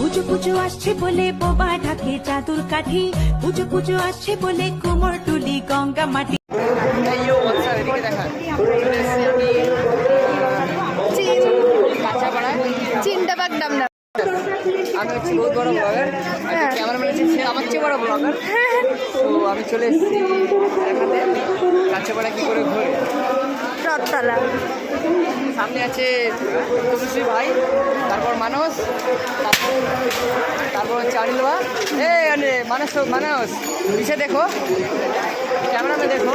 পুজো পুজো আসছে বলে বোবা ঢাকে চাদুর কাঠি, পুজো পুজো আসছে বলে কুমোর টুলি গঙ্গা মাটি। আমি হচ্ছি বহুত বড় ব্লগার, ক্যামেরাম্যান হচ্ছে সে আমার চেয়ে বড় ব্লগার। তো আমি চলে এসেছি এখানে কাছেপাড়া কি করে ঘুরে রথতলা। সামনে আছে তনুশ্রী ভাই, তারপর মানস, তারপর হচ্ছে অনিল ভা। মানস মানস পিছে দেখো, ক্যামেরাতে দেখো।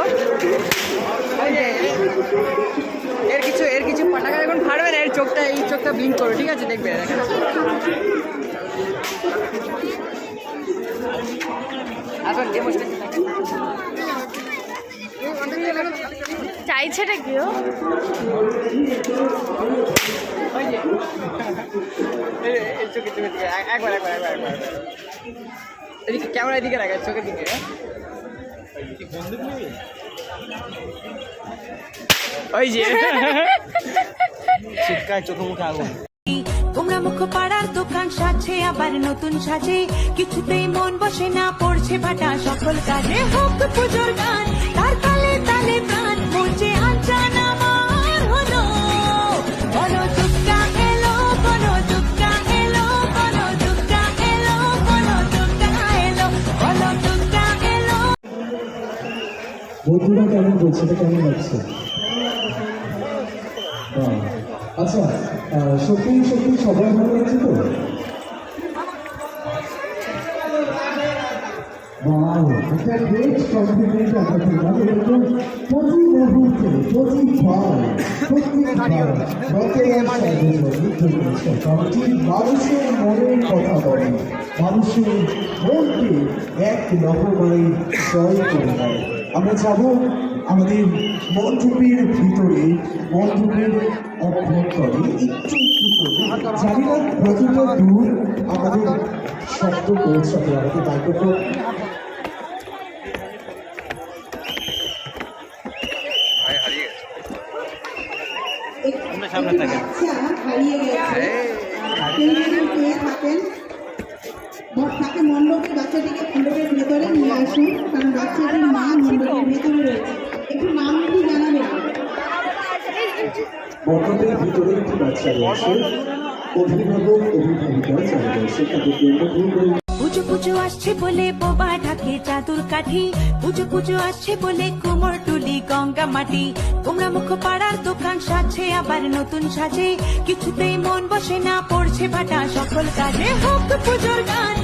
ওই যে এর কিছু পটাকা যখন ফাটবে না, এই চোখটা ব্লিঙ্ক করো, ঠিক আছে? দেখবে এখন ডেমোস্ট্রেশন চাইছেটা কি ও? একবার এদিকে ক্যামেরা এদিকে রাখা, চোখের দিকে। ওই যে শীতকায় চোখে মুখে আগুন। তোমরা মুখ পাড়ার দোকান সাজছে আবার নতুন সাজে, কিছুতেই মন বসে না, পড়ছে ভাটা সকল কাজে। হোক পুজোর গান, তার তালে তালে প্রাণ পৌঁছে আনচান আমার হলো। বলো দুর্গা এলো, বলো দুর্গা এলো, বলো দুর্গা এলো, বলো দুর্গা এলো, বলো দুর্গা এলো। বন্ধুরা কেমন বলছে, এটা কেমন লাগছে? আচ্ছা, সত্যি সত্যি সবাই ভালো লাগছে তো? একটা গ্রেট কমপ্লিমেন্ট আমরা পেলাম। এরকম প্রতি মুহূর্তে প্রতিবার মানুষের মনের কথা বলে, মানুষের মনকে এক রকমায় জয় করে দেয়। আমরা যাব আমাদের মণ্ডপের ভিতরে, মণ্ডপের অভ্যন্তরে একটু একটু করে, জানি না কতটা দূর আমাদের শব্দ পৌঁছাবে, আমাদের মাইক্রোফোন সামনে থাকে। তাকে মণ্ডপের বাচ্চাটিকে মণ্ডপের ভেতরে নিয়ে আসুন, কারণ বাচ্চাটির মা মণ্ডপের ভেতরে রয়েছে। একটু নাম কি জানাবেন? মণ্ডপের ভিতরে একটি বাচ্চা রয়েছে, অভিভাবক অভিভাবিকা যারা রয়েছে তাদেরকে অনুগ্রহ করে। পুজো পুজো আসছে বলে বোবা ঢাকে চাদুর কাঠি, পুজো পুজো আসছে বলে কুমোর টুলি গঙ্গা মাটি। তোমরা মুখ পাড়ার দোকান সাজছে আবার নতুন সাজে, কিছুতেই মন বসে না, পড়ছে ভাটা সকল কাজে। হোক পুজোর গান,